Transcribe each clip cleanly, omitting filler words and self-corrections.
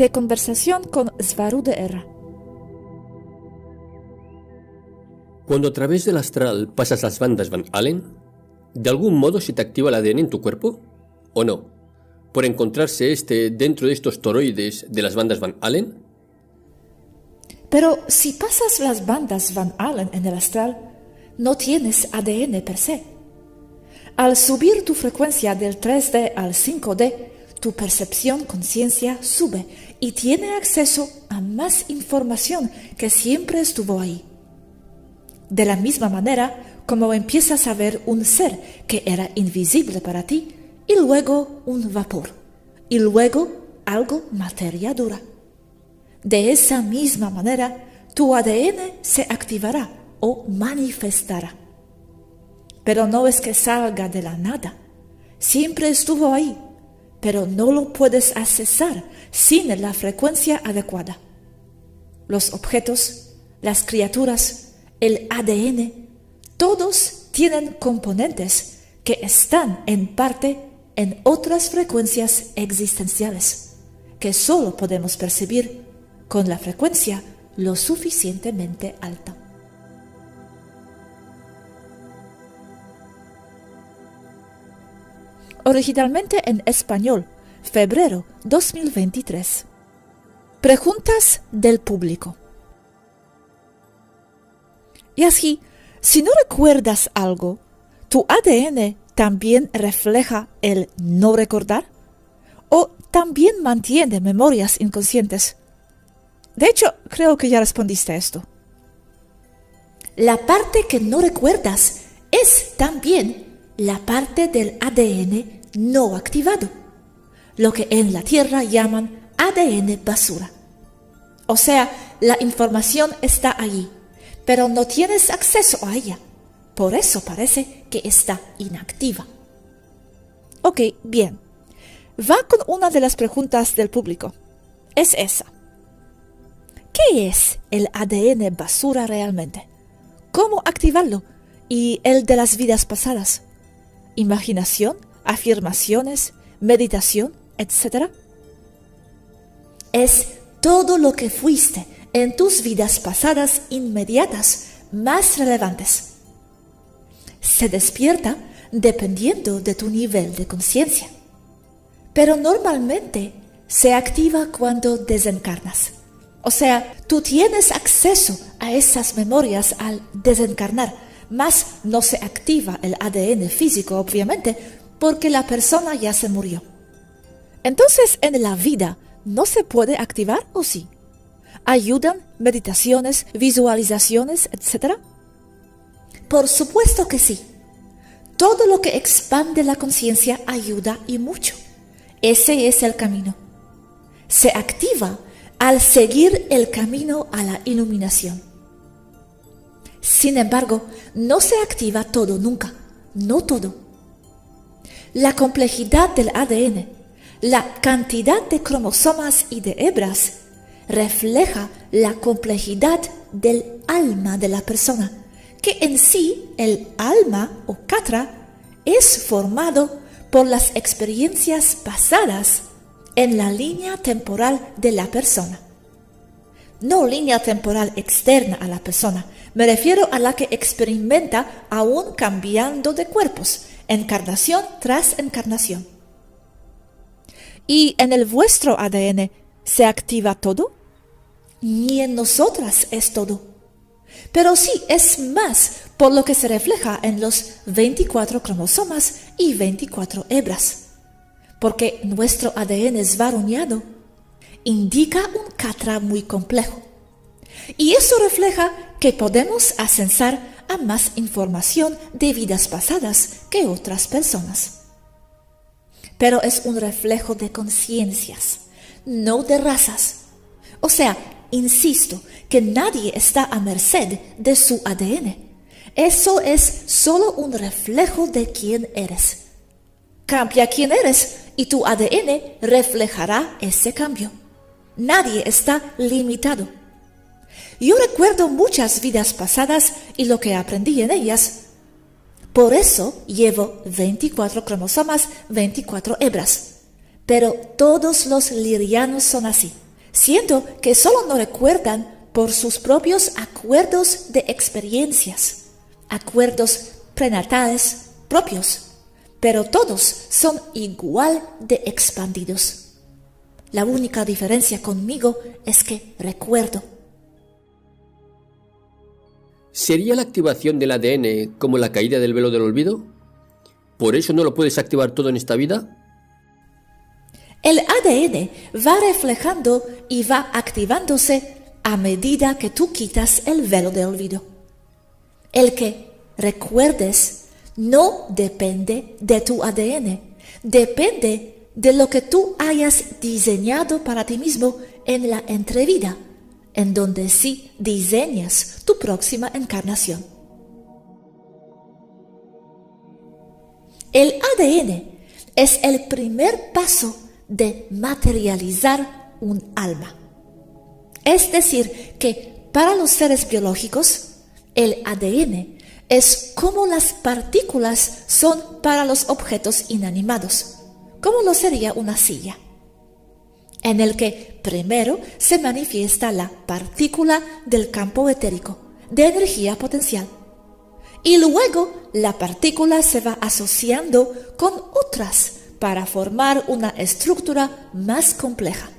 De conversación con Svarude R. Cuando a través del astral pasas las bandas Van Allen, ¿de algún modo se te activa el ADN en tu cuerpo? ¿O no? ¿Por encontrarse dentro de estos toroides de las bandas Van Allen? Pero si pasas las bandas Van Allen en el astral, no tienes ADN per se. Al subir tu frecuencia del 3D al 5D, tu percepción conciencia sube y tiene acceso a más información que siempre estuvo ahí. De la misma manera como empiezas a ver un ser que era invisible para ti, y luego un vapor, y luego algo materia dura. De esa misma manera, tu ADN se activará o manifestará. Pero no es que salga de la nada, siempre estuvo ahí, pero no lo puedes accesar sin la frecuencia adecuada. Los objetos, las criaturas, el ADN, todos tienen componentes que están en parte en otras frecuencias existenciales, que solo podemos percibir con la frecuencia lo suficientemente alta. Originalmente en español, febrero 2023. Preguntas del público. Y así, si no recuerdas algo, ¿tu ADN también refleja el no recordar? ¿O también mantiene memorias inconscientes? De hecho, creo que ya respondiste a esto. La parte que no recuerdas es también la parte del ADN no activado, lo que en la Tierra llaman ADN basura. O sea, la información está allí, pero no tienes acceso a ella. Por eso parece que está inactiva. Ok, bien. Va con una de las preguntas del público. Es esa. ¿Qué es el ADN basura realmente? ¿Cómo activarlo? ¿Y el de las vidas pasadas? ¿Imaginación, afirmaciones, meditación, etcétera? Es todo lo que fuiste en tus vidas pasadas inmediatas más relevantes. Se despierta dependiendo de tu nivel de conciencia, pero normalmente se activa cuando desencarnas. O sea, tú tienes acceso a esas memorias al desencarnar, mas no se activa el ADN físico, obviamente, porque la persona ya se murió. Entonces, en la vida, ¿no se puede activar o sí? ¿Ayudan meditaciones, visualizaciones, etcétera? Por supuesto que sí. Todo lo que expande la conciencia ayuda y mucho. Ese es el camino. Se activa al seguir el camino a la iluminación. Sin embargo, no se activa todo nunca, no todo. La complejidad del ADN, la cantidad de cromosomas y de hebras, refleja la complejidad del alma de la persona, que en sí el alma o katra es formado por las experiencias pasadas en la línea temporal de la persona. No línea temporal externa a la persona, me refiero a la que experimenta aún cambiando de cuerpos, encarnación tras encarnación. ¿Y en el vuestro ADN se activa todo? Ni en nosotras es todo. Pero sí es más por lo que se refleja en los 24 cromosomas y 24 hebras. Porque nuestro ADN es varuñado indica un katra muy complejo. Y eso refleja que podemos accesar a más información de vidas pasadas que otras personas. Pero es un reflejo de conciencias, no de razas. O sea, insisto, que nadie está a merced de su ADN. Eso es solo un reflejo de quién eres. Cambia quién eres y tu ADN reflejará ese cambio. Nadie está limitado. Yo recuerdo muchas vidas pasadas y lo que aprendí en ellas. Por eso llevo 24 cromosomas, 24 hebras. Pero todos los lirianos son así, siendo que solo no recuerdan por sus propios acuerdos de experiencias, acuerdos prenatales propios, pero todos son igual de expandidos. La única diferencia conmigo es que recuerdo. ¿Sería la activación del ADN como la caída del velo del olvido? ¿Por eso no lo puedes activar todo en esta vida? El ADN va reflejando y va activándose a medida que tú quitas el velo de olvido. El que recuerdes no depende de tu ADN, depende de lo que tú hayas diseñado para ti mismo en la entrevida, en donde sí diseñas tu próxima encarnación. El ADN es el primer paso de materializar un alma. Es decir, que para los seres biológicos, el ADN es como las partículas son para los objetos inanimados, como lo sería una silla, en el que primero se manifiesta la partícula del campo etérico, de energía potencial, y luego la partícula se va asociando con otras para formar una estructura más compleja.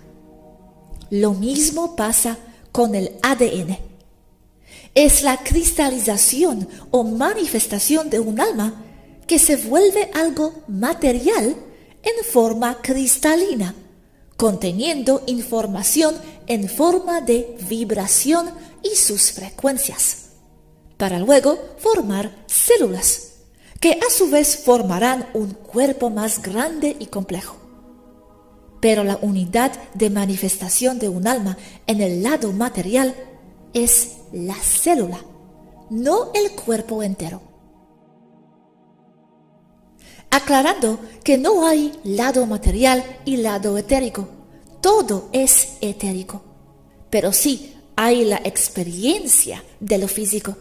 Lo mismo pasa con el ADN. Es la cristalización o manifestación de un alma que se vuelve algo material en forma cristalina, conteniendo información en forma de vibración y sus frecuencias, para luego formar células, que a su vez formarán un cuerpo más grande y complejo. Pero la unidad de manifestación de un alma en el lado material es la célula, no el cuerpo entero. Aclarando que no hay lado material y lado etérico, todo es etérico, pero sí hay la experiencia de lo físico.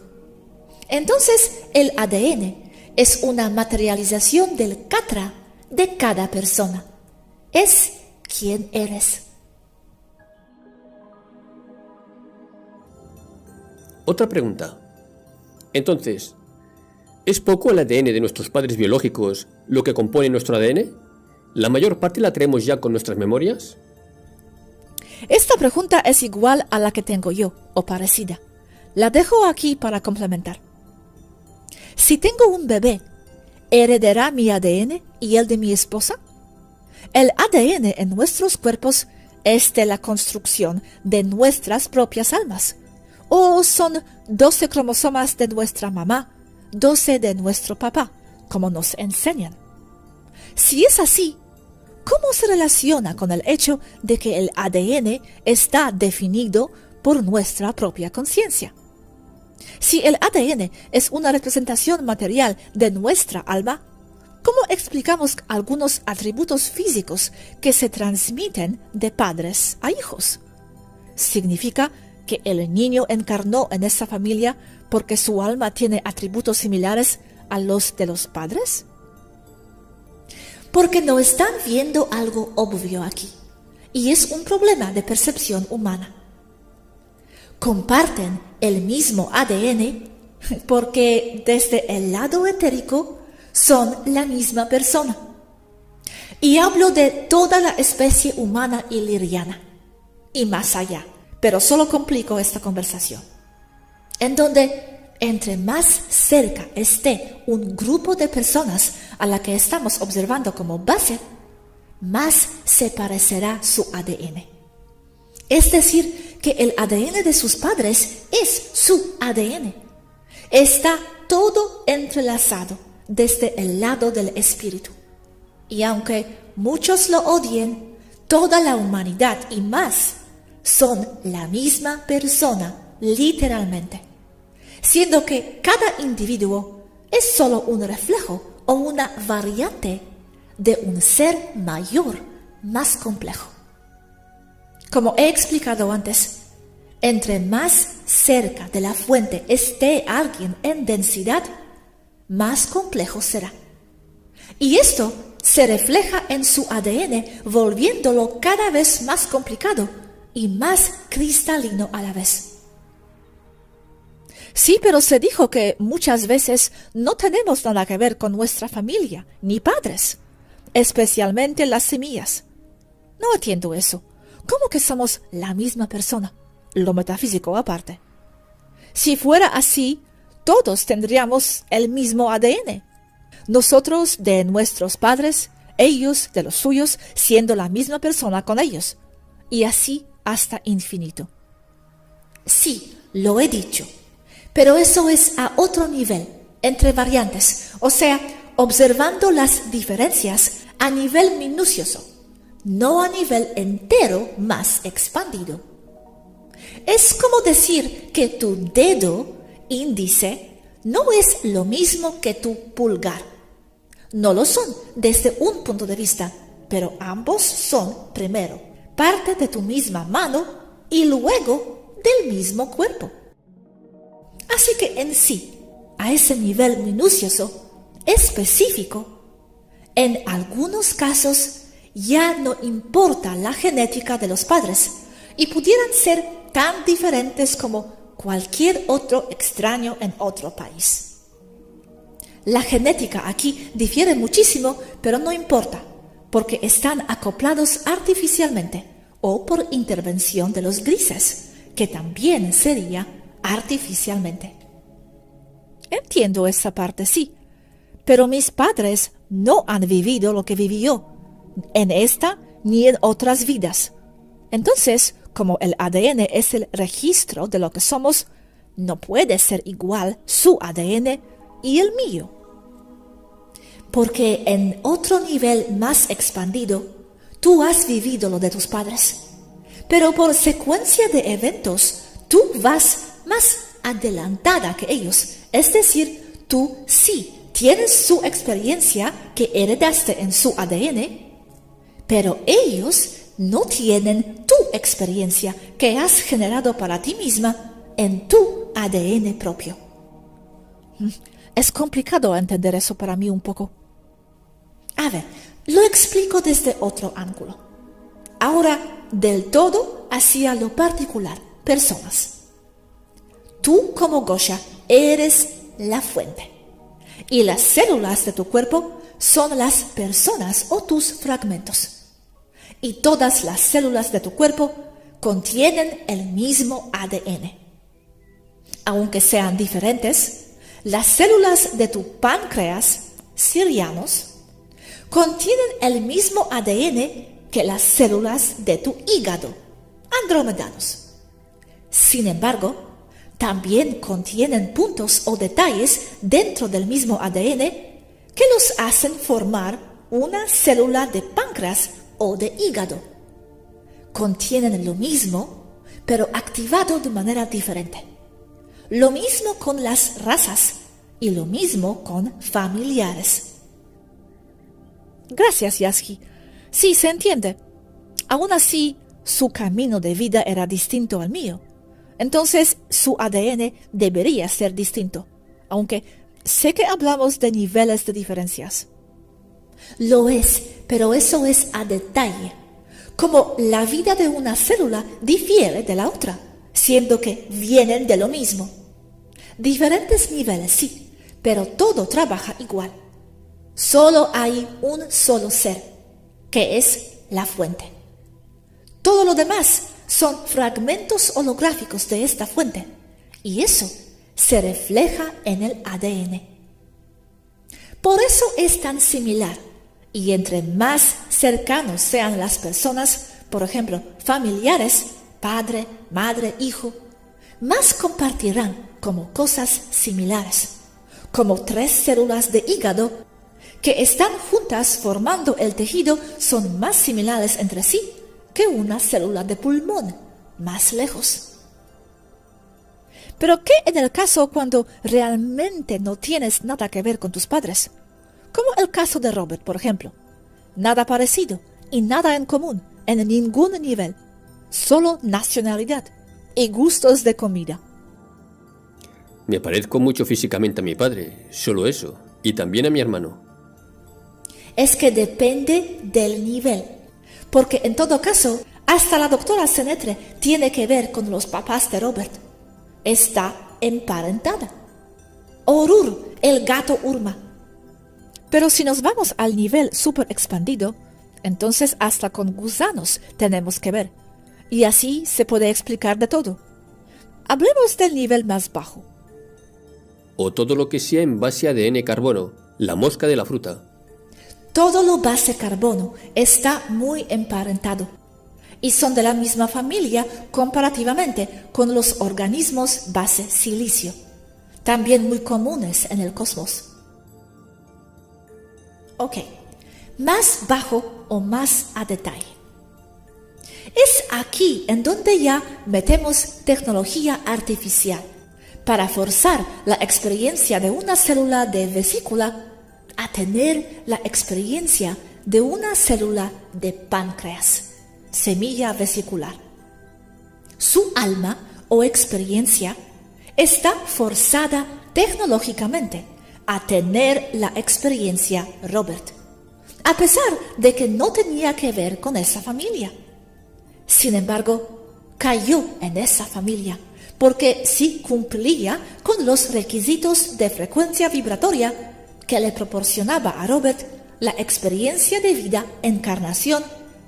Entonces el ADN es una materialización del katra de cada persona. Es quién eres. Otra pregunta. Entonces, ¿es poco el ADN de nuestros padres biológicos lo que compone nuestro ADN? ¿La mayor parte la traemos ya con nuestras memorias? Esta pregunta es igual a la que tengo yo, o parecida. La dejo aquí para complementar. Si tengo un bebé, ¿heredará mi ADN y el de mi esposa? El ADN en nuestros cuerpos es de la construcción de nuestras propias almas. ¿O son 12 cromosomas de nuestra mamá, 12 de nuestro papá, como nos enseñan? Si es así, ¿cómo se relaciona con el hecho de que el ADN está definido por nuestra propia conciencia? Si el ADN es una representación material de nuestra alma, ¿cómo explicamos algunos atributos físicos que se transmiten de padres a hijos? ¿Significa que el niño encarnó en esa familia porque su alma tiene atributos similares a los de los padres? Porque no están viendo algo obvio aquí, y es un problema de percepción humana. Comparten el mismo ADN porque desde el lado etérico son la misma persona. Y hablo de toda la especie humana y liriana, y más allá, pero solo complico esta conversación, en donde entre más cerca esté un grupo de personas a la que estamos observando como base, más se parecerá su ADN. Es decir, que el ADN de sus padres es su ADN. Está todo entrelazado desde el lado del espíritu. Y aunque muchos lo odien, toda la humanidad y más son la misma persona, literalmente, siendo que cada individuo es solo un reflejo o una variante de un ser mayor, más complejo. Como he explicado antes, entre más cerca de la fuente esté alguien en densidad, más complejo será. Y esto se refleja en su ADN, volviéndolo cada vez más complicado y más cristalino a la vez. Sí, pero se dijo que muchas veces no tenemos nada que ver con nuestra familia, ni padres, especialmente las semillas. No entiendo eso. ¿Cómo que somos la misma persona? Lo metafísico aparte. Si fuera así, todos tendríamos el mismo ADN. Nosotros de nuestros padres, ellos de los suyos, siendo la misma persona con ellos. Y así hasta infinito. Sí, lo he dicho. Pero eso es a otro nivel, entre variantes, o sea, observando las diferencias a nivel minucioso, no a nivel entero más expandido. Es como decir que tu dedo índice no es lo mismo que tu pulgar. No lo son desde un punto de vista, pero ambos son, primero, parte de tu misma mano y luego del mismo cuerpo. Así que en sí, a ese nivel minucioso, específico, en algunos casos ya no importa la genética de los padres y pudieran ser tan diferentes como cualquier otro extraño en otro país. La genética aquí difiere muchísimo, pero no importa, porque están acoplados artificialmente o por intervención de los grises, que también sería artificialmente. Entiendo esa parte, sí, pero mis padres no han vivido lo que viví yo, en esta ni en otras vidas. Entonces, como el ADN es el registro de lo que somos, no puede ser igual su ADN y el mío. Porque en otro nivel más expandido, tú has vivido lo de tus padres, pero por secuencia de eventos, tú vas más adelantada que ellos, es decir, tú sí tienes su experiencia que heredaste en su ADN, pero ellos no tienen tu experiencia que has generado para ti misma en tu ADN propio. Es complicado entender eso para mí un poco. A ver, lo explico desde otro ángulo. Ahora, del todo hacia lo particular, personas. Tú como Gosha eres la fuente y las células de tu cuerpo son las personas o tus fragmentos. Y todas las células de tu cuerpo contienen el mismo ADN. Aunque sean diferentes, las células de tu páncreas, sirianos, contienen el mismo ADN que las células de tu hígado, andromedanos. Sin embargo, también contienen puntos o detalles dentro del mismo ADN que los hacen formar una célula de páncreas o de hígado. Contienen lo mismo, pero activado de manera diferente. Lo mismo con las razas y lo mismo con familiares. Gracias, Yasgi. Sí, se entiende. Aún así, su camino de vida era distinto al mío. Entonces, su ADN debería ser distinto, aunque sé que hablamos de niveles de diferencias. Lo es, pero eso es a detalle. Como la vida de una célula difiere de la otra, siendo que vienen de lo mismo. Diferentes niveles, sí, pero todo trabaja igual. Solo hay un solo ser, que es la fuente. Todo lo demás son fragmentos holográficos de esta fuente, y eso se refleja en el ADN. Por eso es tan similar, y entre más cercanos sean las personas, por ejemplo, familiares, padre, madre, hijo, más compartirán como cosas similares, como 3 células de hígado que están juntas formando el tejido son más similares entre sí que una célula de pulmón, más lejos. Pero ¿qué en el caso cuando realmente no tienes nada que ver con tus padres? Como el caso de Robert, por ejemplo. Nada parecido y nada en común, en ningún nivel. Solo nacionalidad y gustos de comida. Me parezco mucho físicamente a mi padre, solo eso, y también a mi hermano. Es que depende del nivel, porque en todo caso, hasta la doctora Senetre tiene que ver con los papás de Robert. Está emparentada. Orur, el gato Urma. Pero si nos vamos al nivel súper expandido, entonces hasta con gusanos tenemos que ver. Y así se puede explicar de todo. Hablemos del nivel más bajo. O todo lo que sea en base a ADN carbono, la mosca de la fruta. Todo lo base carbono está muy emparentado y son de la misma familia comparativamente con los organismos base silicio, también muy comunes en el cosmos. Ok, más bajo o más a detalle. Es aquí en donde ya metemos tecnología artificial para forzar la experiencia de una célula de vesícula a tener la experiencia de una célula de páncreas, semilla vesicular. Su alma o experiencia está forzada tecnológicamente a tener la experiencia Robert, a pesar de que no tenía que ver con esa familia. Sin embargo, cayó en esa familia porque sí cumplía con los requisitos de frecuencia vibratoria que le proporcionaba a Robert la experiencia de vida encarnación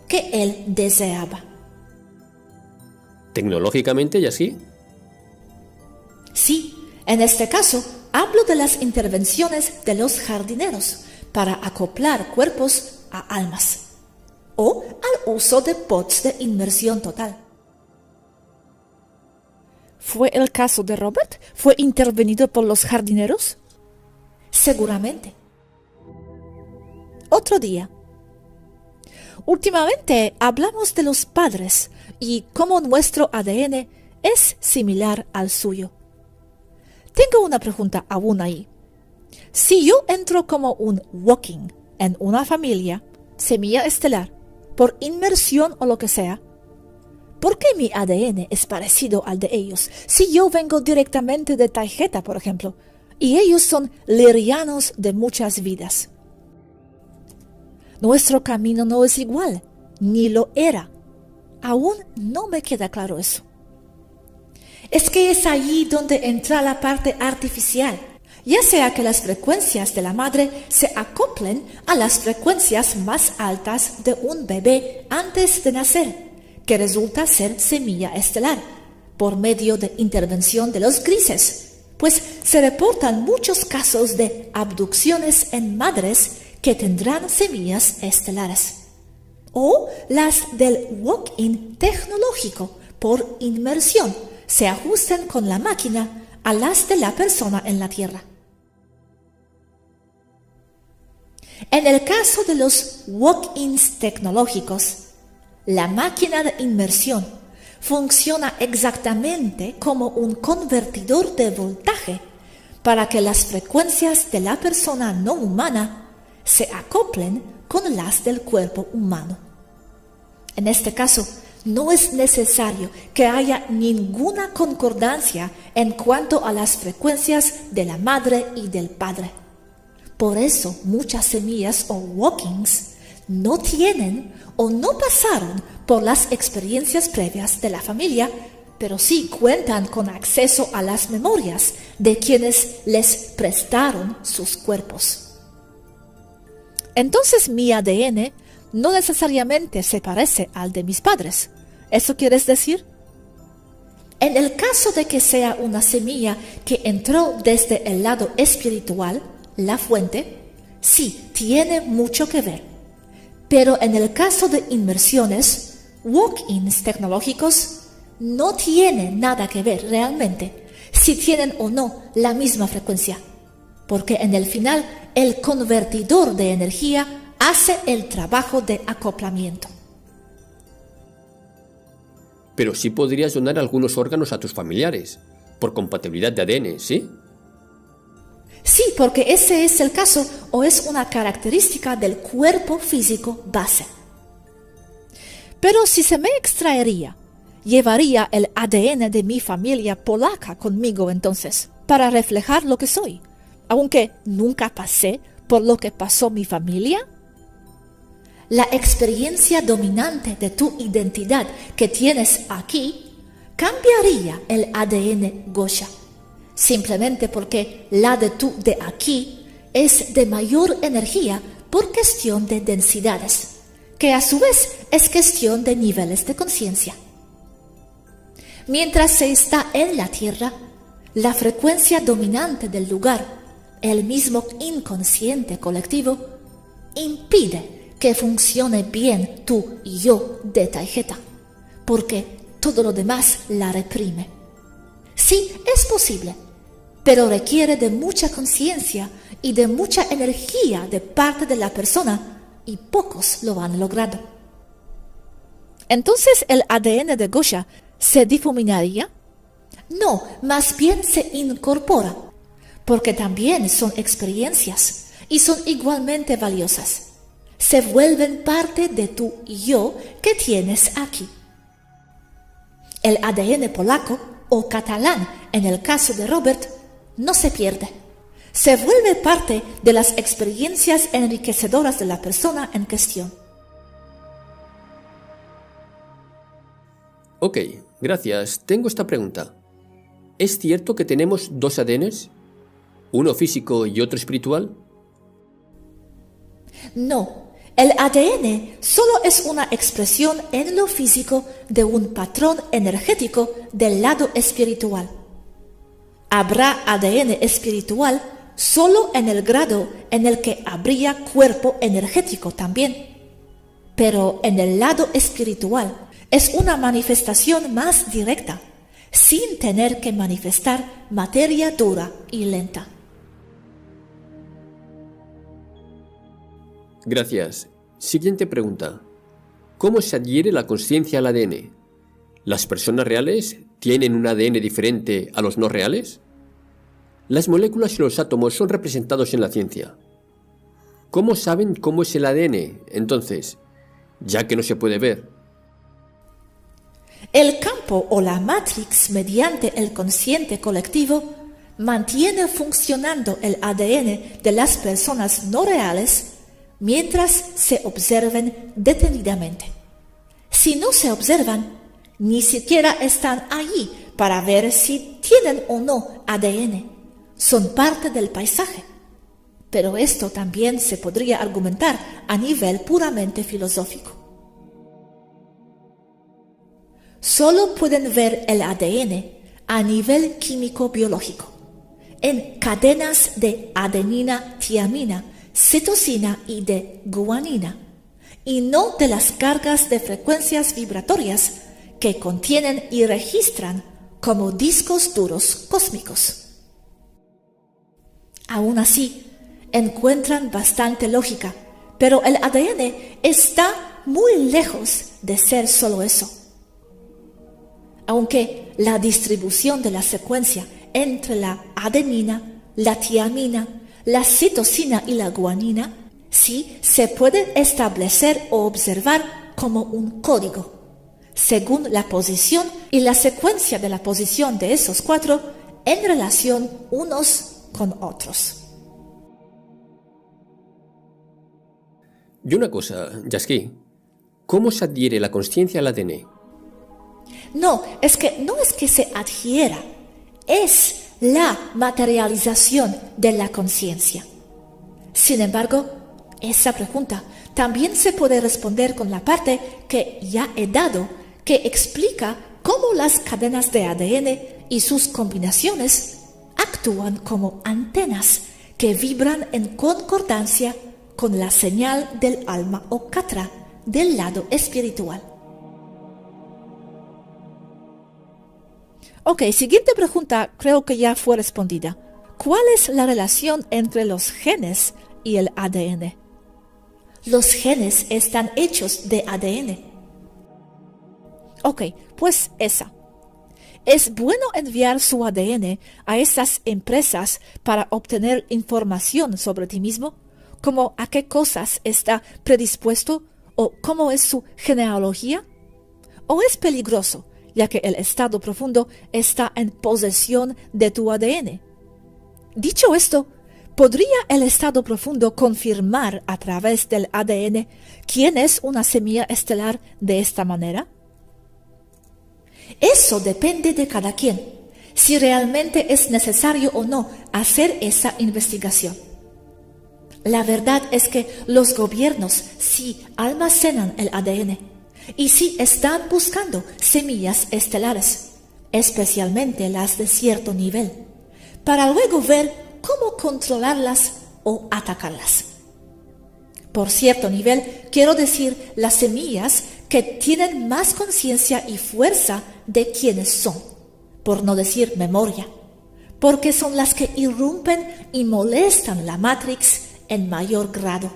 que él deseaba. ¿Tecnológicamente y así? Sí, en este caso hablo de las intervenciones de los jardineros para acoplar cuerpos a almas o al uso de pods de inmersión total. ¿Fue el caso de Robert? ¿Fue intervenido por los jardineros? Seguramente. Otro día. Últimamente hablamos de los padres y cómo nuestro ADN es similar al suyo. Tengo una pregunta aún ahí. Si yo entro como un walking en una familia, semilla estelar, por inmersión o lo que sea, ¿por qué mi ADN es parecido al de ellos? Si yo vengo directamente de Taijeta, por ejemplo, y ellos son lirianos de muchas vidas. Nuestro camino no es igual, ni lo era. Aún no me queda claro eso. Es que es allí donde entra la parte artificial, ya sea que las frecuencias de la madre se acoplen a las frecuencias más altas de un bebé antes de nacer, que resulta ser semilla estelar, por medio de intervención de los grises, pues se reportan muchos casos de abducciones en madres que tendrán semillas estelares. O las del walk-in tecnológico por inmersión se ajusten con la máquina a las de la persona en la Tierra. En el caso de los walk-ins tecnológicos, la máquina de inmersión funciona exactamente como un convertidor de voltaje para que las frecuencias de la persona no humana se acoplen con las del cuerpo humano. En este caso, no es necesario que haya ninguna concordancia en cuanto a las frecuencias de la madre y del padre. Por eso muchas semillas o walk-ins no tienen o no pasaron por las experiencias previas de la familia, pero sí cuentan con acceso a las memorias de quienes les prestaron sus cuerpos. Entonces mi ADN no necesariamente se parece al de mis padres. ¿Eso quieres decir? En el caso de que sea una semilla que entró desde el lado espiritual, la fuente, sí, tiene mucho que ver. Pero en el caso de inmersiones, walk-ins tecnológicos, no tiene nada que ver realmente si tienen o no la misma frecuencia, porque en el final el convertidor de energía hace el trabajo de acoplamiento. Pero sí podrías donar algunos órganos a tus familiares, por compatibilidad de ADN, ¿sí? Sí, porque ese es el caso o es una característica del cuerpo físico base. Pero si se me extraería, llevaría el ADN de mi familia polaca conmigo entonces, para reflejar lo que soy, aunque nunca pasé por lo que pasó mi familia. La experiencia dominante de tu identidad que tienes aquí cambiaría el ADN Gosha, simplemente porque la de tu de aquí es de mayor energía por cuestión de densidades, que a su vez es cuestión de niveles de conciencia. Mientras se está en la Tierra, la frecuencia dominante del lugar, el mismo inconsciente colectivo, impide que funcione bien tu yo de tarjeta, porque todo lo demás la reprime. Sí, es posible, pero requiere de mucha conciencia y de mucha energía de parte de la persona, y pocos lo han logrado. Entonces, ¿el ADN de Gosha se difuminaría? No, más bien se incorpora, porque también son experiencias y son igualmente valiosas. Se vuelven parte de tu yo que tienes aquí. El ADN polaco o catalán, en el caso de Robert, no se pierde. Se vuelve parte de las experiencias enriquecedoras de la persona en cuestión. Ok, gracias. Tengo esta pregunta. ¿Es cierto que tenemos dos ADNs? ¿Uno físico y otro espiritual? No. El ADN solo es una expresión en lo físico de un patrón energético del lado espiritual. Habrá ADN espiritual solo en el grado en el que habría cuerpo energético también. Pero en el lado espiritual es una manifestación más directa, sin tener que manifestar materia dura y lenta. Gracias. Siguiente pregunta. ¿Cómo se adhiere la conciencia al ADN? ¿Las personas reales tienen un ADN diferente a los no reales? Las moléculas y los átomos son representados en la ciencia. ¿Cómo saben cómo es el ADN, entonces, ya que no se puede ver? El campo o la matrix mediante el consciente colectivo mantiene funcionando el ADN de las personas no reales mientras se observen detenidamente. Si no se observan, ni siquiera están allí para ver si tienen o no ADN. Son parte del paisaje. Pero esto también se podría argumentar a nivel puramente filosófico. Solo pueden ver el ADN a nivel químico-biológico, en cadenas de adenina, tiamina, citosina y de guanina, y no de las cargas de frecuencias vibratorias que contienen y registran como discos duros cósmicos. Aún así, encuentran bastante lógica, pero el ADN está muy lejos de ser solo eso. Aunque la distribución de la secuencia entre la adenina, la tiamina, la citosina y la guanina sí se puede establecer o observar como un código, según la posición y la secuencia de la posición de esos cuatro en relación unos con otros. Y una cosa, Yasky, ¿cómo se adhiere la conciencia al ADN? No es que se adhiera, es la materialización de la conciencia. Sin embargo, esa pregunta también se puede responder con la parte que ya he dado, que explica cómo las cadenas de ADN y sus combinaciones actúan como antenas que vibran en concordancia con la señal del alma o katra del lado espiritual. Ok, siguiente pregunta creo que ya fue respondida. ¿Cuál es la relación entre los genes y el ADN? Los genes están hechos de ADN. Ok, pues esa. ¿Es bueno enviar su ADN a esas empresas para obtener información sobre ti mismo? ¿Como a qué cosas está predispuesto o cómo es su genealogía? ¿O es peligroso, ya que el estado profundo está en posesión de tu ADN? Dicho esto, ¿podría el estado profundo confirmar a través del ADN quién es una semilla estelar de esta manera? Eso depende de cada quien, si realmente es necesario o no hacer esa investigación. La verdad es que los gobiernos sí almacenan el ADN y sí están buscando semillas estelares, especialmente las de cierto nivel, para luego ver cómo controlarlas o atacarlas. Por cierto nivel, quiero decir las semillas que tienen más conciencia y fuerza de quienes son, por no decir memoria, porque son las que irrumpen y molestan la Matrix en mayor grado.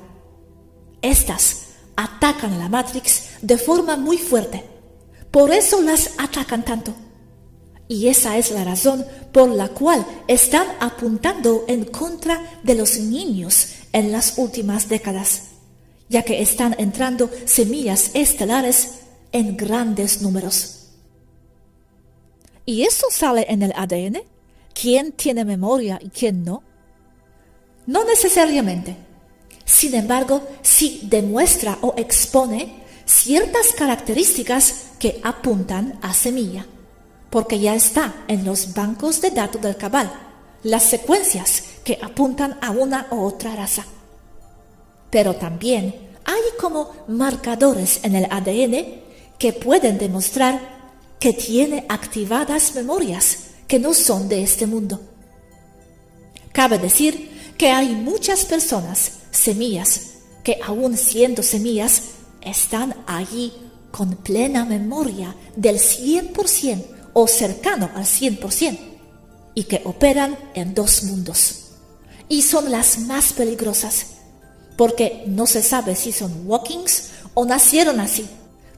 Estas atacan la Matrix de forma muy fuerte, por eso las atacan tanto. Y esa es la razón por la cual están apuntando en contra de los niños en las últimas décadas, ya que están entrando semillas estelares en grandes números. ¿Y eso sale en el ADN? ¿Quién tiene memoria y quién no? No necesariamente. Sin embargo, sí demuestra o expone ciertas características que apuntan a semilla, porque ya está en los bancos de datos del Cabal, las secuencias que apuntan a una u otra raza. Pero también hay como marcadores en el ADN que pueden demostrar que tiene activadas memorias que no son de este mundo. Cabe decir que hay muchas personas, semillas, que aún siendo semillas, están allí con plena memoria del 100% o cercano al 100%, y que operan en dos mundos. Y son las más peligrosas, porque no se sabe si son walkings o nacieron así,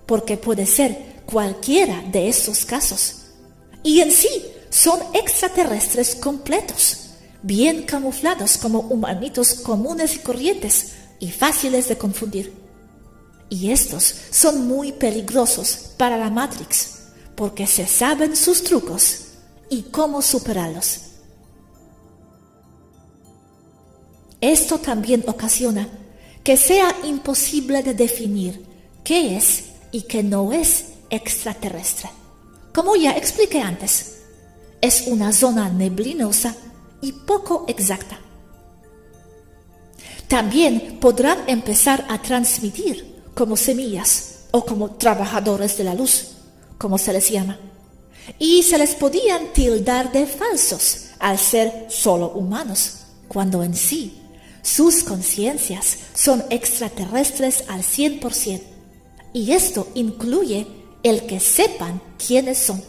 porque puede ser cualquiera de esos casos. Y en sí son extraterrestres completos, bien camuflados como humanitos comunes y corrientes y fáciles de confundir. Y estos son muy peligrosos para la Matrix, porque se saben sus trucos y cómo superarlos. Esto también ocasiona que sea imposible de definir qué es y qué no es extraterrestre. Como ya expliqué antes, es una zona neblinosa y poco exacta. También podrán empezar a transmitir como semillas o como trabajadores de la luz, como se les llama, y se les podían tildar de falsos al ser solo humanos, cuando en sí sus conciencias son extraterrestres al 100%, y esto incluye el que sepan quiénes son.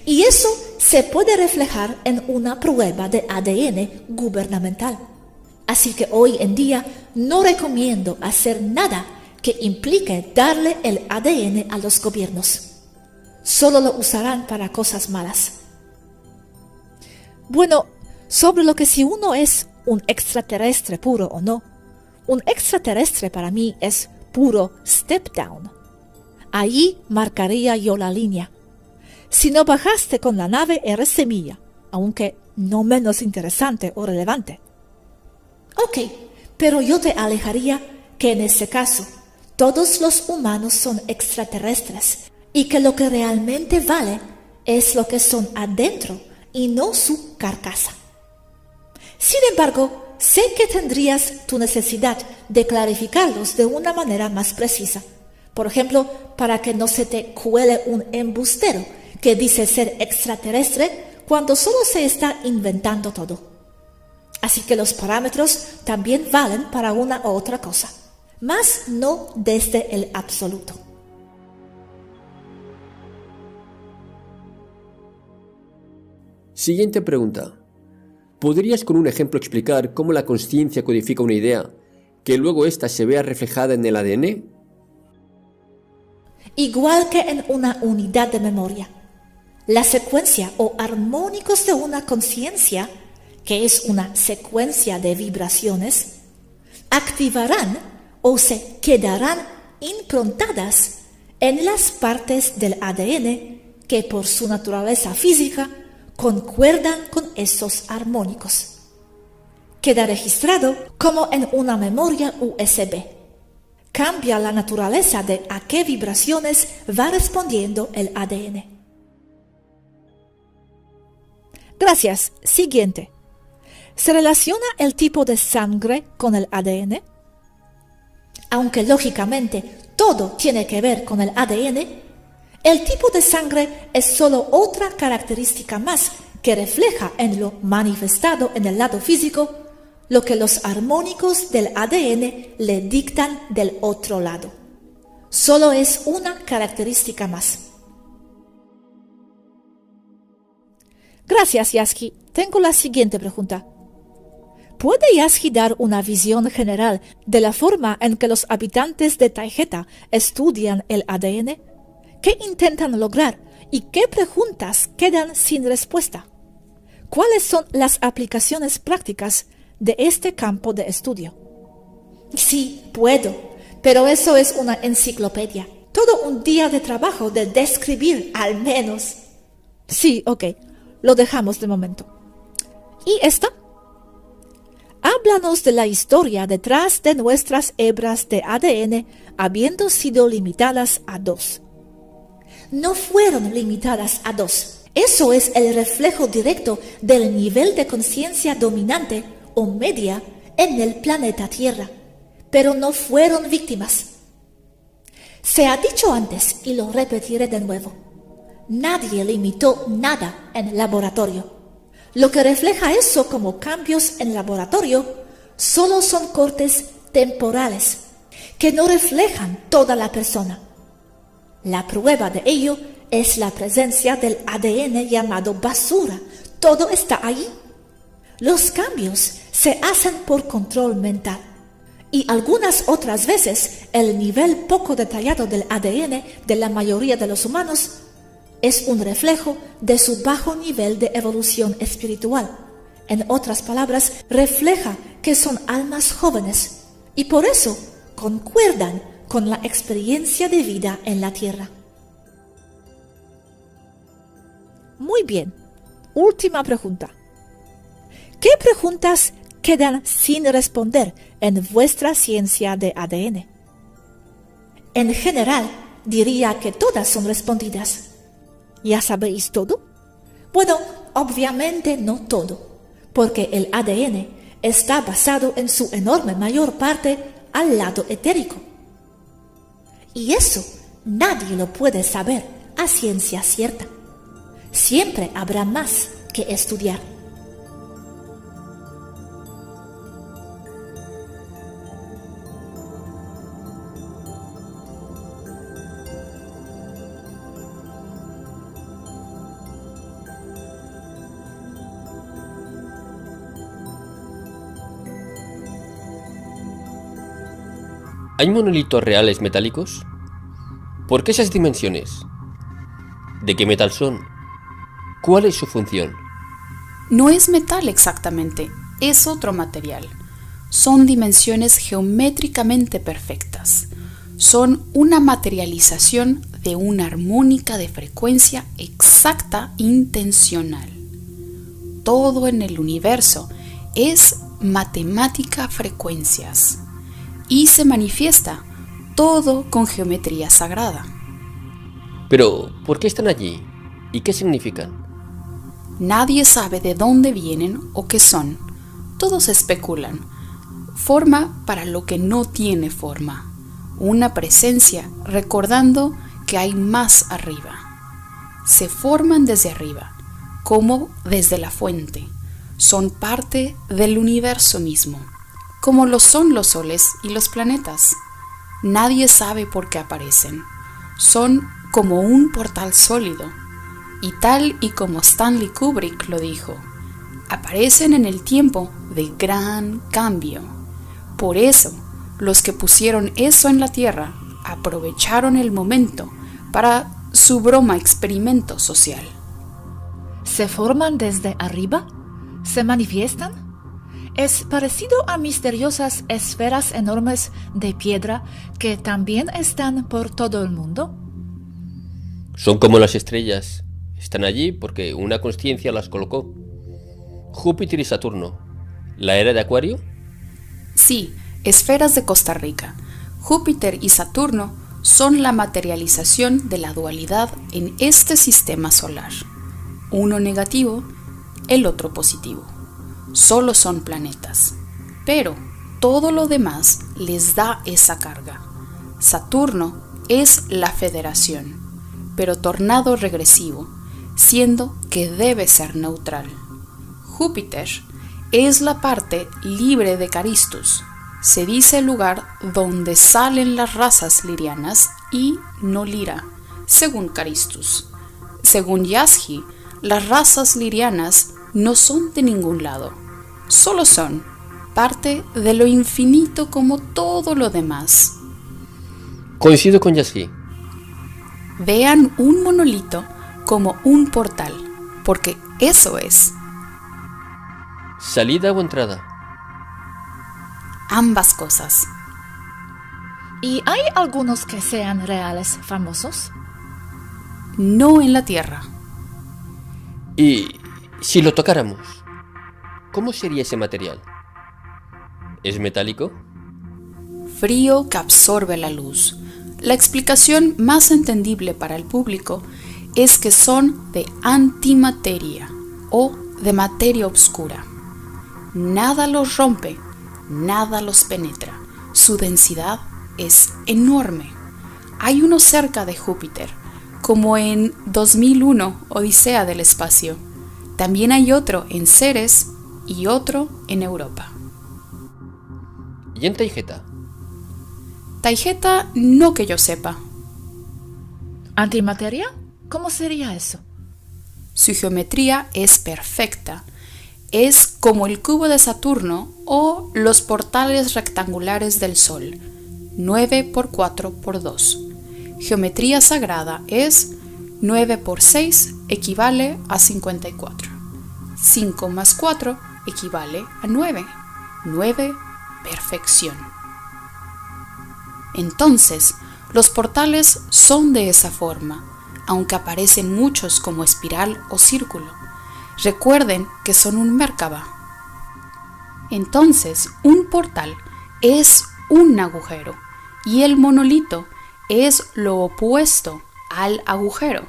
Y eso se puede reflejar en una prueba de ADN gubernamental. Así que hoy en día no recomiendo hacer nada que implique darle el ADN a los gobiernos. Solo lo usarán para cosas malas. Bueno, sobre lo que si uno es un extraterrestre puro o no, un extraterrestre para mí es puro step down. Allí marcaría yo la línea. Si no bajaste con la nave, eres semilla, aunque no menos interesante o relevante. Ok, pero yo te alejaría que en ese caso todos los humanos son extraterrestres y que lo que realmente vale es lo que son adentro y no su carcasa. Sin embargo, sé que tendrías tu necesidad de clarificarlos de una manera más precisa. Por ejemplo, para que no se te cuele un embustero que dice ser extraterrestre cuando solo se está inventando todo. Así que los parámetros también valen para una u otra cosa, mas no desde el absoluto. Siguiente pregunta. ¿Podrías con un ejemplo explicar cómo la consciencia codifica una idea que luego ésta se vea reflejada en el ADN? Igual que en una unidad de memoria, la secuencia o armónicos de una conciencia, que es una secuencia de vibraciones, activarán o se quedarán improntadas en las partes del ADN que por su naturaleza física concuerdan con esos armónicos. Queda registrado como en una memoria USB. Cambia la naturaleza de a qué vibraciones va respondiendo el ADN. Gracias. Siguiente. ¿Se relaciona el tipo de sangre con el ADN? Aunque lógicamente todo tiene que ver con el ADN, el tipo de sangre es solo otra característica más que refleja en lo manifestado en el lado físico lo que los armónicos del ADN le dictan del otro lado. Solo es una característica más. Gracias, Yasky. Tengo la siguiente pregunta. ¿Puede Yasky dar una visión general de la forma en que los habitantes de Taygeta estudian el ADN? ¿Qué intentan lograr y qué preguntas quedan sin respuesta? ¿Cuáles son las aplicaciones prácticas de este campo de estudio? Sí, puedo, pero eso es una enciclopedia. Todo un día de trabajo de describir, al menos. Sí, ok, lo dejamos de momento. ¿Y esta? Háblanos de la historia detrás de nuestras hebras de ADN habiendo sido limitadas a 2. No fueron limitadas a 2. Eso es el reflejo directo del nivel de conciencia dominante o media en el planeta Tierra, pero no fueron víctimas. Se ha dicho antes y lo repetiré de nuevo. Nadie limitó nada en laboratorio. Lo que refleja eso como cambios en laboratorio solo son cortes temporales que no reflejan toda la persona. La prueba de ello es la presencia del ADN llamado basura. Todo está allí. Los cambios se hacen por control mental y algunas otras veces el nivel poco detallado del ADN de la mayoría de los humanos es un reflejo de su bajo nivel de evolución espiritual. En otras palabras, refleja que son almas jóvenes y por eso concuerdan con la experiencia de vida en la Tierra. Muy bien. Última pregunta. ¿Qué preguntas quedan sin responder en vuestra ciencia de ADN? En general, diría que todas son respondidas. ¿Ya sabéis todo? Bueno, obviamente no todo, porque el ADN está basado en su enorme mayor parte al lado etérico. Y eso nadie lo puede saber a ciencia cierta. Siempre habrá más que estudiar. ¿Hay monolitos reales metálicos? ¿Por qué esas dimensiones? ¿De qué metal son? ¿Cuál es su función? No es metal exactamente, es otro material. Son dimensiones geométricamente perfectas. Son una materialización de una armónica de frecuencia exacta intencional. Todo en el universo es matemática frecuencias y se manifiesta todo con geometría sagrada. Pero, ¿por qué están allí? ¿Y qué significan? Nadie sabe de dónde vienen o qué son. Todos especulan. Forma para lo que no tiene forma. Una presencia recordando que hay más arriba. Se forman desde arriba, como desde la fuente. Son parte del universo mismo, como lo son los soles y los planetas. Nadie sabe por qué aparecen. Son como un portal sólido. Y tal y como Stanley Kubrick lo dijo, aparecen en el tiempo de gran cambio. Por eso, los que pusieron eso en la Tierra aprovecharon el momento para su broma experimento social. ¿Se forman desde arriba? ¿Se manifiestan? Es parecido a misteriosas esferas enormes de piedra que también están por todo el mundo. Son como las estrellas. Están allí porque una consciencia las colocó. Júpiter y Saturno. ¿La era de Acuario? Sí, esferas de Costa Rica. Júpiter y Saturno son la materialización de la dualidad en este sistema solar. Uno negativo, el otro positivo. Solo son planetas, pero todo lo demás les da esa carga. Saturno es la federación, pero tornado regresivo, siendo que debe ser neutral. Júpiter es la parte libre de Caristus. Se dice el lugar donde salen las razas lirianas y no lira, según Caristus. Según Yazgi, las razas lirianas no son de ningún lado, solo son parte de lo infinito como todo lo demás. Coincido con Yazgi. Vean un monolito como un portal, porque eso es. ¿Salida o entrada? Ambas cosas. ¿Y hay algunos que sean reales famosos? No en la Tierra. Y si lo tocáramos, ¿cómo sería ese material? ¿Es metálico? Frío que absorbe la luz. La explicación más entendible para el público es que son de antimateria o de materia oscura. Nada los rompe, nada los penetra. Su densidad es enorme. Hay uno cerca de Júpiter, como en 2001, Odisea del Espacio. También hay otro en Ceres y otro en Europa. ¿Y en Taygeta? Taygeta no que yo sepa. ¿Antimateria? ¿Cómo sería eso? Su geometría es perfecta. Es como el cubo de Saturno o los portales rectangulares del Sol, 9 por 4 por 2. Geometría sagrada es 9 por 6 equivale a 54. 5 más 4 equivale a 9. 9, perfección. Entonces, los portales son de esa forma, aunque aparecen muchos como espiral o círculo. Recuerden que son un Merkaba. Entonces, un portal es un agujero y el monolito es lo opuesto al agujero.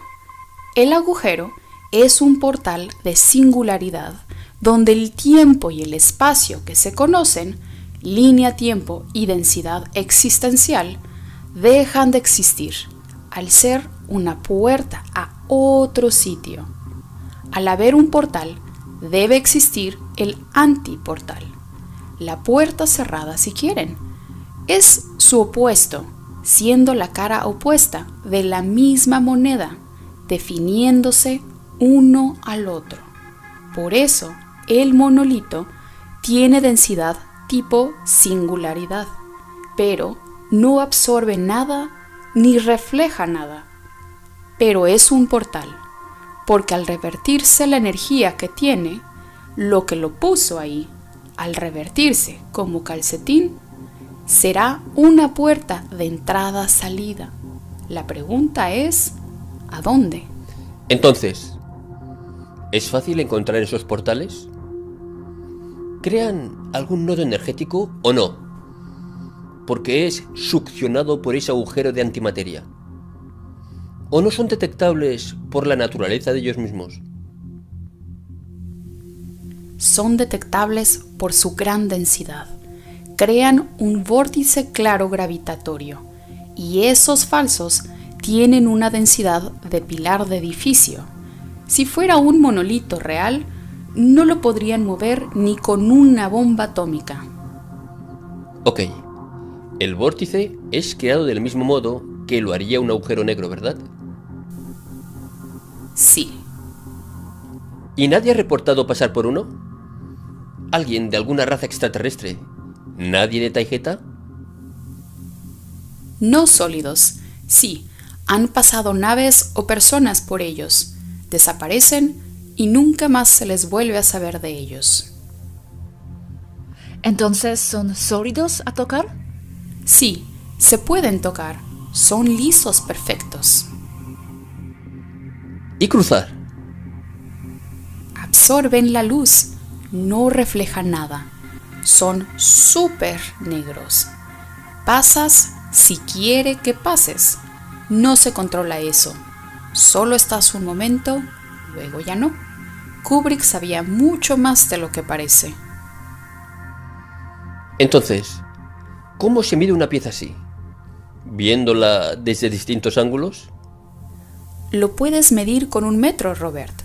El agujero es un portal de singularidad donde el tiempo y el espacio que se conocen, línea-tiempo y densidad existencial, dejan de existir al ser una puerta a otro sitio. Al haber un portal, debe existir el antiportal, la puerta cerrada si quieren. Es su opuesto, siendo la cara opuesta de la misma moneda, definiéndose uno al otro. Por eso, el monolito tiene densidad tipo singularidad, pero no absorbe nada ni refleja nada. Pero es un portal, porque al revertirse la energía que tiene, lo que lo puso ahí, al revertirse como calcetín, será una puerta de entrada-salida. La pregunta es, ¿a dónde? Entonces, ¿es fácil encontrar esos portales? ¿Crean algún nodo energético o no? Porque es succionado por ese agujero de antimateria. ¿O no son detectables por la naturaleza de ellos mismos? Son detectables por su gran densidad. Crean un vórtice claro gravitatorio, y esos falsos tienen una densidad de pilar de edificio. Si fuera un monolito real, no lo podrían mover ni con una bomba atómica. Ok, el vórtice es creado del mismo modo que lo haría un agujero negro, ¿verdad? Sí, ¿Y nadie ha reportado pasar por uno? ¿Alguien de alguna raza extraterrestre? ¿Nadie de Taijeta? No sólidos. Sí, han pasado naves o personas por ellos. Desaparecen y nunca más se les vuelve a saber de ellos. ¿Entonces son sólidos a tocar? Sí, se pueden tocar. Son lisos perfectos. ¿Y cruzar? Absorben la luz, no reflejan nada. Son súper negros. Pasas si quiere que pases. No se controla eso. Solo estás un momento, luego ya no. Kubrick sabía mucho más de lo que parece. Entonces, ¿cómo se mide una pieza así? ¿Viéndola desde distintos ángulos? Lo puedes medir con 1 metro, Robert,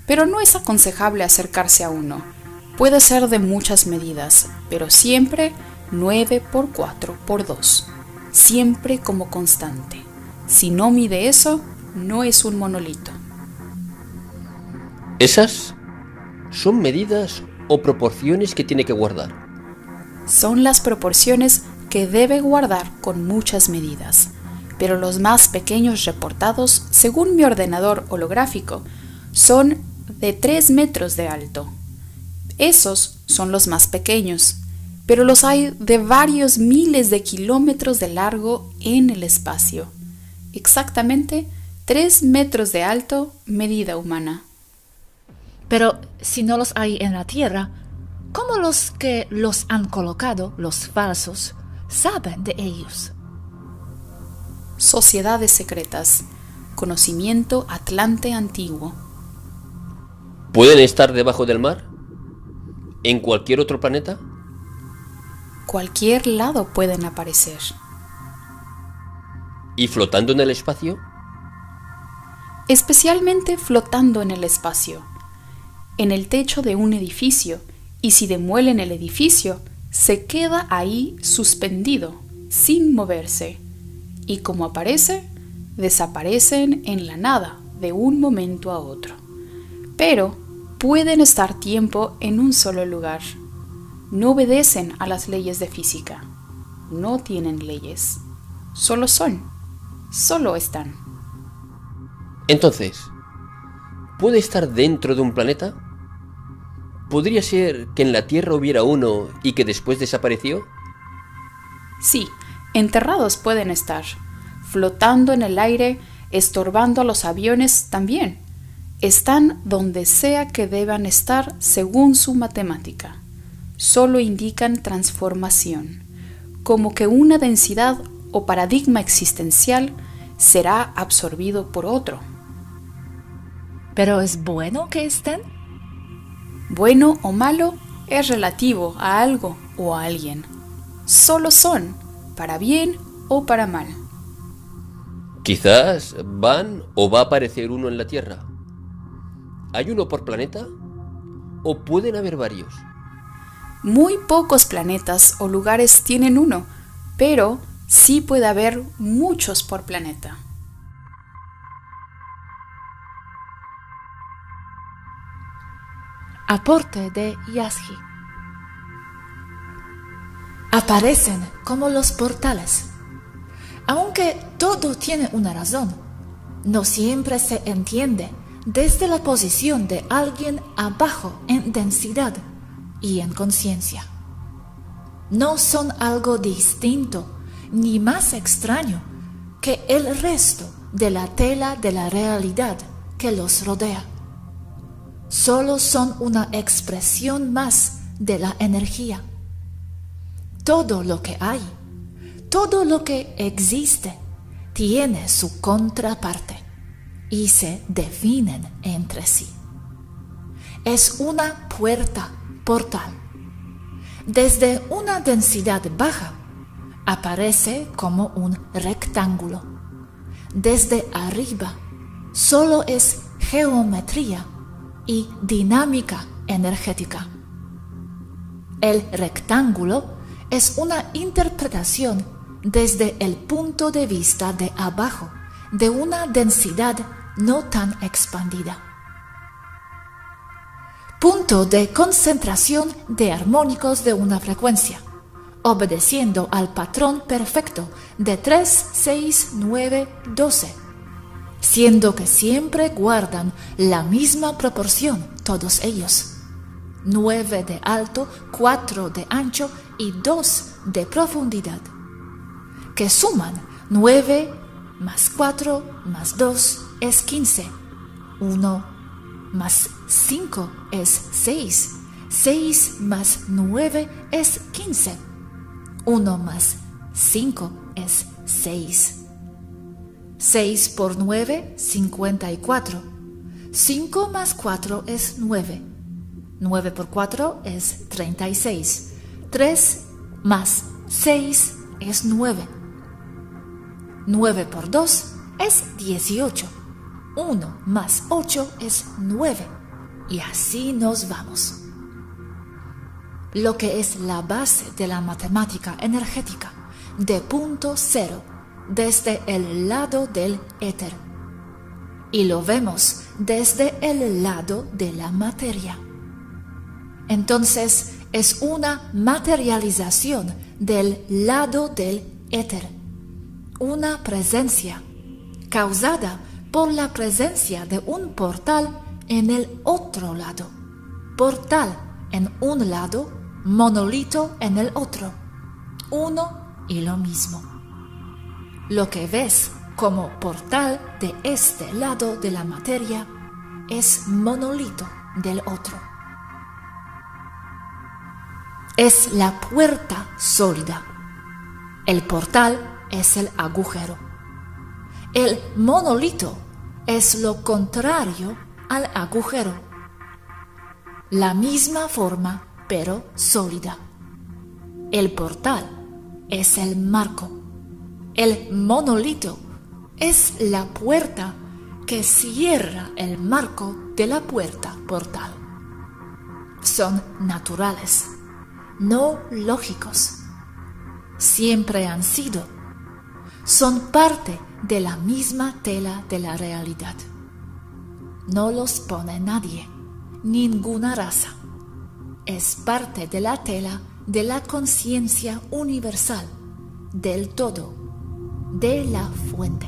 pero no es aconsejable acercarse a uno. Puede ser de muchas medidas, pero siempre 9 por 4 por 2. Siempre como constante. Si no mide eso, no es un monolito. ¿Esas son medidas o proporciones que tiene que guardar? Son las proporciones que debe guardar con muchas medidas, pero los más pequeños reportados, según mi ordenador holográfico, son de 3 metros de alto. Esos son los más pequeños, pero los hay de varios miles de kilómetros de largo en el espacio. Exactamente 3 metros de alto, medida humana. Pero si no los hay en la Tierra, ¿cómo los que los han colocado, los falsos, saben de ellos? Sociedades secretas, conocimiento atlante antiguo. ¿Pueden estar debajo del mar? ¿En cualquier otro planeta? Cualquier lado pueden aparecer. ¿Y flotando en el espacio? Especialmente flotando en el espacio, en el techo de un edificio, y si demuelen el edificio, se queda ahí suspendido, sin moverse, y como aparece, desaparecen en la nada de un momento a otro. Pero pueden estar tiempo en un solo lugar. No obedecen a las leyes de física. No tienen leyes. Solo son. Solo están. Entonces, ¿puede estar dentro de un planeta? ¿Podría ser que en la Tierra hubiera uno y que después desapareció? Sí, enterrados pueden estar. Flotando en el aire, estorbando a los aviones también. Están donde sea que deban estar según su matemática. Solo indican transformación, como que una densidad o paradigma existencial será absorbido por otro. ¿Pero es bueno que estén? Bueno o malo es relativo a algo o a alguien. Solo son, para bien o para mal. Quizás van o va a aparecer uno en la Tierra. ¿Hay uno por planeta? ¿O pueden haber varios? Muy pocos planetas o lugares tienen uno, pero sí puede haber muchos por planeta. Aporte de Yasgi. Aparecen como los portales. Aunque todo tiene una razón, no siempre se entiende desde la posición de alguien abajo en densidad y en conciencia. No son algo distinto ni más extraño que el resto de la tela de la realidad que los rodea. Solo son una expresión más de la energía. Todo lo que hay, todo lo que existe, tiene su contraparte y se definen entre sí. Es una puerta portal. Desde una densidad baja, aparece como un rectángulo. Desde arriba, solo es geometría y dinámica energética. El rectángulo es una interpretación desde el punto de vista de abajo de una densidad no tan expandida. punto de concentración de armónicos de una frecuencia, obedeciendo al patrón perfecto de 3, 6, 9, 12, siendo que siempre guardan la misma proporción todos ellos. 9 de alto, 4 de ancho y 2 de profundidad, que suman 9 más 4 más 2 es 15, 1 más 5 es 6, 6 más 9 es 15, 1 más 5 es 6. 6 por 9, 54, 5 más 4 es 9, 9 por 4 es 36, 3 más 6 es 9, 9 por 2 es 18, 1 más 8 es 9, y así nos vamos. Lo que es la base de la matemática energética de punto cero desde el lado del éter, y lo vemos desde el lado de la materia. Entonces es una materialización del lado del éter, una presencia causada por la presencia de un portal en el otro lado, portal en un lado, monolito en el otro, uno y lo mismo. Lo que ves como portal de este lado de la materia es monolito del otro. Es la puerta sólida. El portal es el agujero. El monolito es lo contrario al agujero. La misma forma, pero sólida. El portal es el marco. El monolito es la puerta que cierra el marco de la puerta portal. Son naturales, no lógicos. Siempre han sido. Son parte de la misma tela de la realidad. No los pone nadie, ninguna raza. Es parte de la tela de la conciencia universal, del todo, de la fuente.